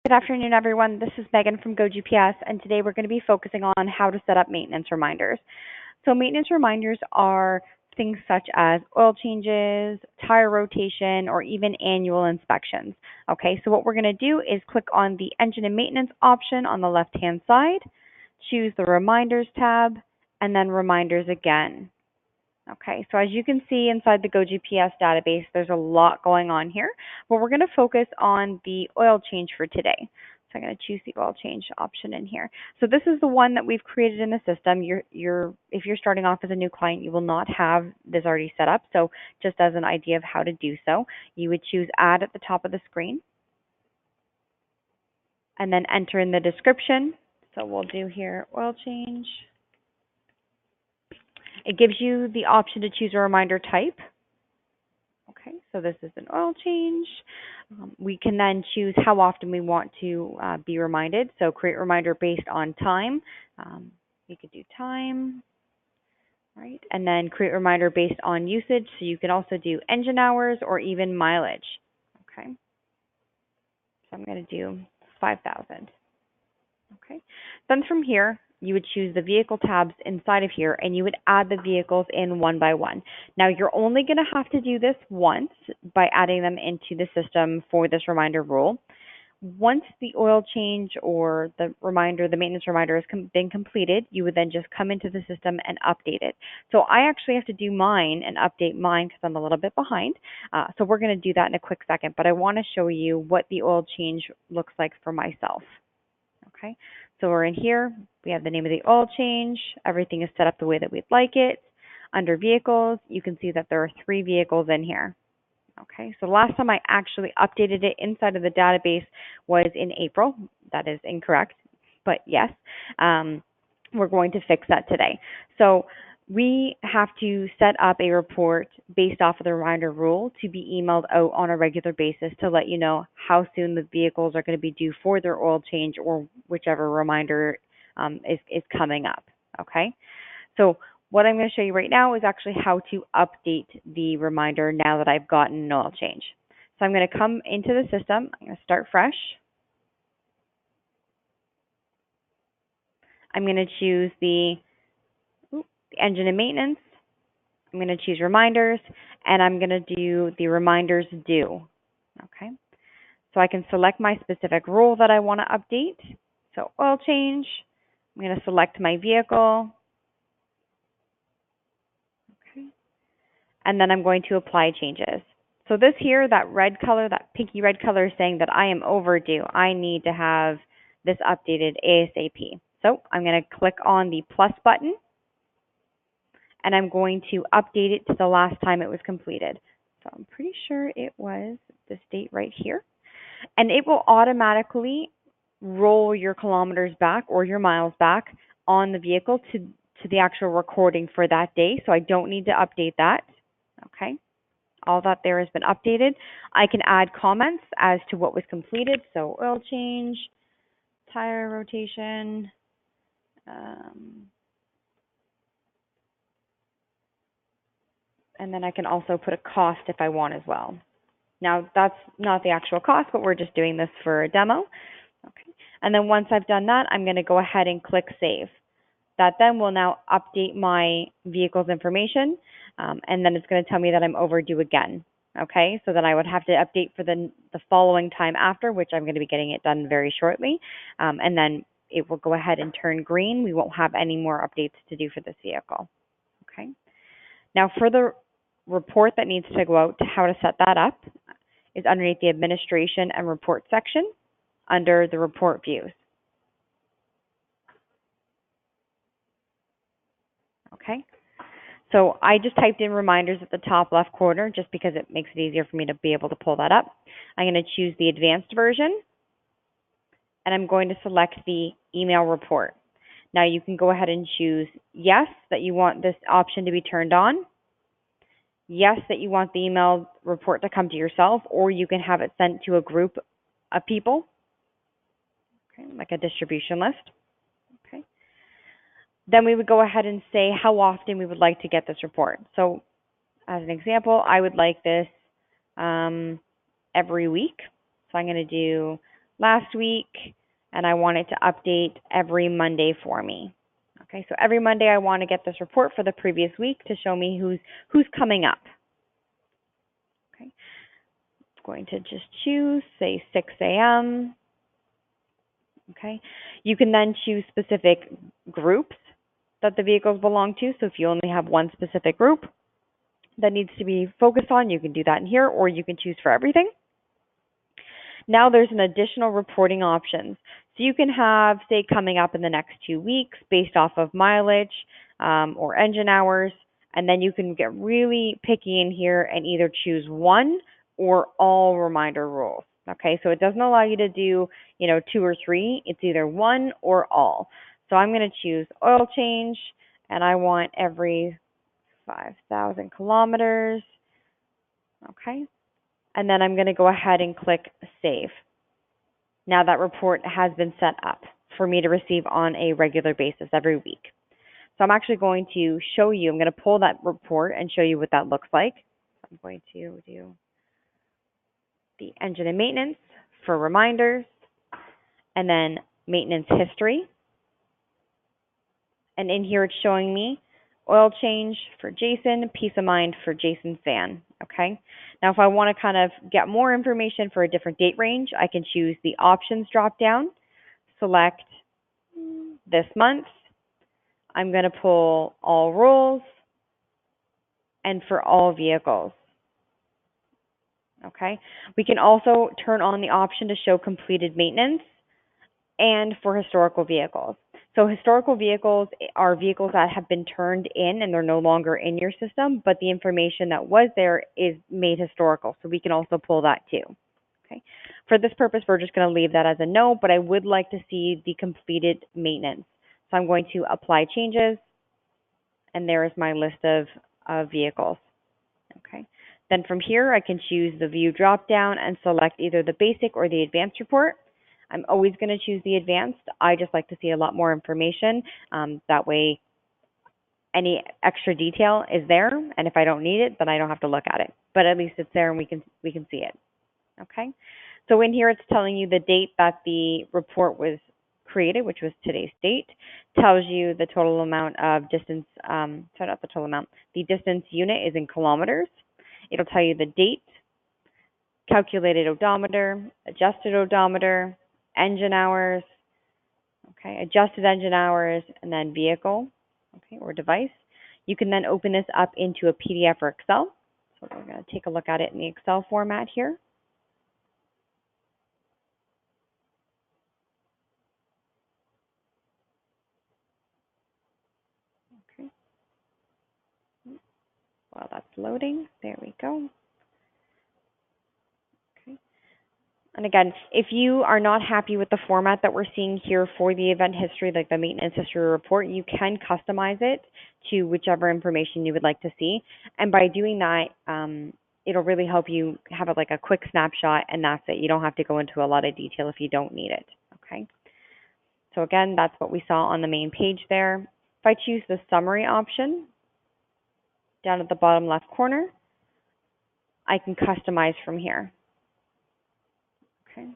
Good afternoon, everyone. This is Megan from GoGPS, and today we're going to be focusing on how to set up maintenance reminders. So maintenance reminders are things such as oil changes, tire rotation, or even annual inspections. Okay, so what we're going to do is click on the engine and maintenance option on the left-hand side, choose the reminders tab, and then reminders again. Okay, so as you can see inside the GoGPS database, there's a lot going on here, but we're going to focus on the oil change for today. So I'm going to choose the oil change option in here. So this is the one that we've created in the system. If you're starting off as a new client, you will not have this already set up. So just as an idea of how to do so, you would choose Add at the top of the screen, and then enter in the description. So we'll do here oil change. It gives you the option to choose a reminder type. Okay, so this is an oil change. We can then choose how often we want to be reminded. So create reminder based on time. You could do time, right? And then create reminder based on usage. So you can also do engine hours or even mileage. Okay, so I'm going to do 5,000. Okay, then from here, you would choose the vehicle tabs inside of here and you would add the vehicles in one by one. Now you're only going to have to do this once by adding them into the system for this reminder rule. Once the oil change or the maintenance reminder has been completed, you would then just come into the system and update it. So I actually have to do mine and update mine because I'm a little bit behind. So we're going to do that in a quick second, but I want to show you what the oil change looks like for myself. Okay, so we're in here. We have the name of the oil change. Everything is set up the way that we'd like it. Under vehicles, you can see that there are 3 vehicles in here. Okay, so last time I actually updated it inside of the database was in April. That is incorrect, but yes, we're going to fix that today. So we have to set up a report based off of the reminder rule to be emailed out on a regular basis to let you know how soon the vehicles are going to be due for their oil change or whichever reminder is coming up. Okay, so what I'm going to show you right now is actually how to update the reminder now that I've gotten an oil change. So I'm going to come into the system. I'm going to start fresh. I'm going to choose the engine and maintenance. I'm going to choose reminders, and I'm going to do the reminders due. Okay, so I can select my specific rule that I want to update. So oil change. I'm going to select my vehicle. Okay, and then I'm going to apply changes. So this here, that red color, that pinky red color is saying that I am overdue. I need to have this updated ASAP. So I'm going to click on the plus button, and I'm going to update it to the last time it was completed. So I'm pretty sure it was this date right here. And it will automatically roll your kilometers back or your miles back on the vehicle to the actual recording for that day. So I don't need to update that. Okay. All that there has been updated. I can add comments as to what was completed. So oil change, tire rotation, and then I can also put a cost if I want as well. Now, that's not the actual cost, but we're just doing this for a demo. Okay. And then once I've done that, I'm going to go ahead and click Save. That then will now update my vehicle's information, and then it's going to tell me that I'm overdue again. Okay, so then I would have to update for the following time after, which I'm going to be getting it done very shortly, and then it will go ahead and turn green. We won't have any more updates to do for this vehicle. Okay. Now, for the report that needs to go out to how to set that up is underneath the Administration and Report section under the Report Views. Okay, so I just typed in reminders at the top left corner just because it makes it easier for me to be able to pull that up. I'm going to choose the advanced version, and I'm going to select the email report. Now you can go ahead and choose yes, that you want this option to be turned on, yes, that you want the email report to come to yourself, or you can have it sent to a group of people, okay, like a distribution list. Okay. Then we would go ahead and say how often we would like to get this report. So as an example, I would like this every week. So I'm going to do last week, and I want it to update every Monday for me. Okay, so every Monday I want to get this report for the previous week to show me who's coming up. Okay, I'm going to just choose, say 6 a.m. Okay, you can then choose specific groups that the vehicles belong to. So if you only have one specific group that needs to be focused on, you can do that in here, or you can choose for everything. Now there's an additional reporting options. So you can have, say, coming up in the next 2 weeks based off of mileage or engine hours, and then you can get really picky in here and either choose one or all reminder rules. Okay, so it doesn't allow you to do, 2 or 3. It's either one or all. So I'm going to choose oil change, and I want every 5,000 kilometers. Okay, and then I'm going to go ahead and click Save. Now that report has been set up for me to receive on a regular basis every week. So I'm actually going to show you, I'm going to pull that report and show you what that looks like. I'm going to do the engine and maintenance for reminders, and then maintenance history. And in here it's showing me oil change for Jason, peace of mind for Jason San. Okay. Now if I want to kind of get more information for a different date range, I can choose the options drop down, select this month. I'm going to pull all rules and for all vehicles. Okay. We can also turn on the option to show completed maintenance and for historical vehicles. So historical vehicles are vehicles that have been turned in and they're no longer in your system, but the information that was there is made historical. So we can also pull that too. Okay. For this purpose, we're just going to leave that as a no, but I would like to see the completed maintenance. So I'm going to apply changes, and there is my list of vehicles. Okay. Then from here, I can choose the view drop down and select either the basic or the advanced report. I'm always going to choose the advanced. I just like to see a lot more information. That way, any extra detail is there, and if I don't need it, then I don't have to look at it. But at least it's there, and we can see it. Okay. So in here, it's telling you the date that the report was created, which was today's date. Tells you the total amount of distance. Sorry, not the total amount. The distance unit is in kilometers. It'll tell you the date, calculated odometer, adjusted odometer, engine hours, okay, adjusted engine hours, and then vehicle, okay, or device. You can then open this up into a PDF or Excel. So we're going to take a look at it in the Excel format here. Okay. While that's loading, there we go. Okay. And again, if you are not happy with the format that we're seeing here for the event history, like the maintenance history report, you can customize it to whichever information you would like to see. And by doing that, it'll really help you have like a quick snapshot, and that's it. You don't have to go into a lot of detail if you don't need it. Okay. So again, that's what we saw on the main page there. If I choose the summary option down at the bottom left corner, I can customize from here. Okay.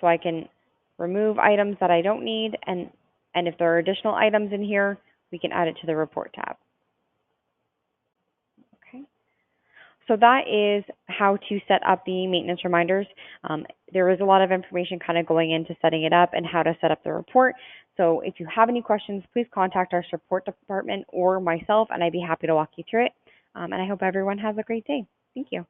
So I can remove items that I don't need, and if there are additional items in here, we can add it to the report tab. Okay. So that is how to set up the maintenance reminders. There is a lot of information kind of going into setting it up and how to set up the report. So if you have any questions, please contact our support department or myself, and I'd be happy to walk you through it. And I hope everyone has a great day. Thank you.